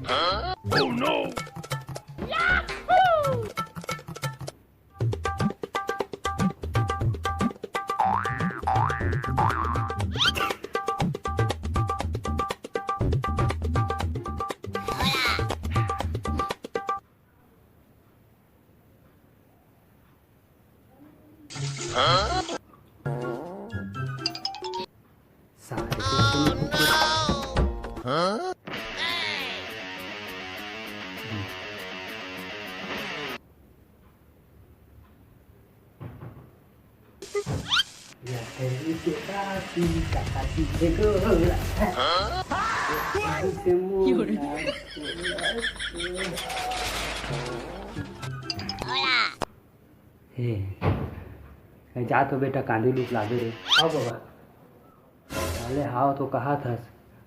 Oh no! सारे दोस्तों ने जा तो बेटा कांदी लूट लागे रे। हाँ बाबा अरे हाँ तो कहा था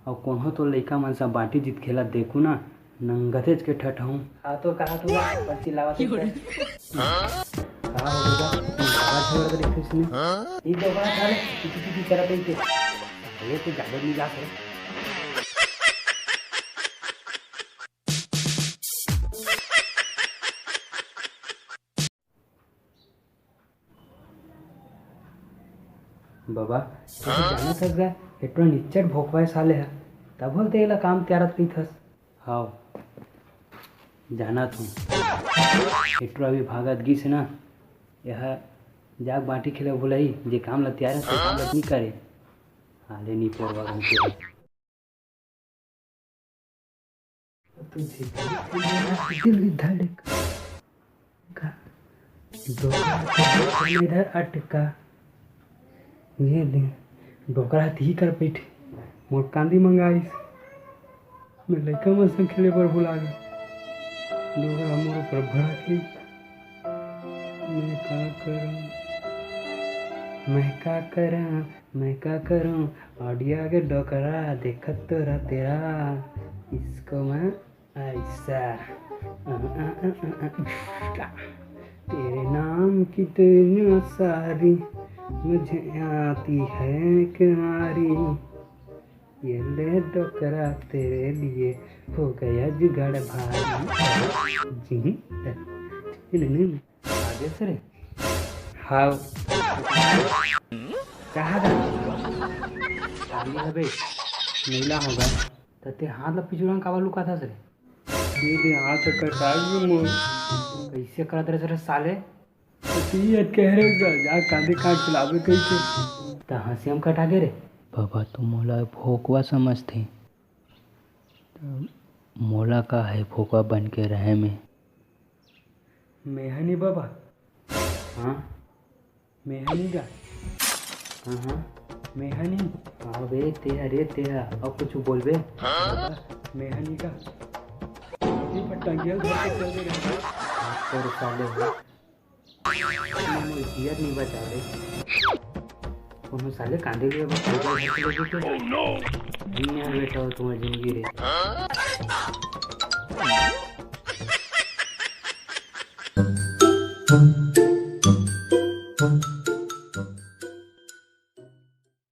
और कौन हो तो लड़का मन सब बाटी जीत खेला देखू ना नंगतेज के ठठ हूँ। हाँ तो कहा तू पर्ची लावा तो कहा होगा बाबा छोड़ कर देखो इसने ये तो बड़ा था किसी तरह पे ये तो ज्यादा नहीं जा सकते। बाबा जाना थक गया एटो निच्चट भोकवाए साले है तब बोलते ये काम त्यारत नहीं थस। हाँ जाना तू एटो अभी भागत गिस ना यह जाग बाटी खेले बोलाई जे काम ला त्यार से काम नहीं करे हाले नहीं पोरवा घंटे दिल धड़क का दो इधर अटका ये दे डोकरा ही कर बैठे मोर कांदी मंगाई मैं लड़का मन संग खेले पर भुला गया डोकरा मोर ऊपर भड़ा के मैं का करूं ऑडिया के डोकरा देखत तोरा तेरा इसको मैं ऐसा तेरे नाम की तेरी सारी मुझे आती है किनारी ये ले डोकरा तेरे लिए हो गया जुगाड़ भारी जी आगे सर हाँ कहा था नीला होगा ते हाथ ला पिछुड़ा कावा लुका था सर दीदी हाथ कटाई कैसे करत रहे सर साले कह रहे जा कांदे काट खिलावे कैसे तो हंसी हम कटा के रे बाबा तुम मोला भोकवा समझते मोला का है भोकवा बन के रहे में मेहनी बाबा हाँ मेहनी का हाँ हाँ मेहनी हाँ बे तेरा रे तेरा और कुछ बोल बे मेहनी का टंगिया साले हो यार नहीं बचा रहे उन्होंने साले कांदे के बेटा हो तुम्हारी जिंदगी रे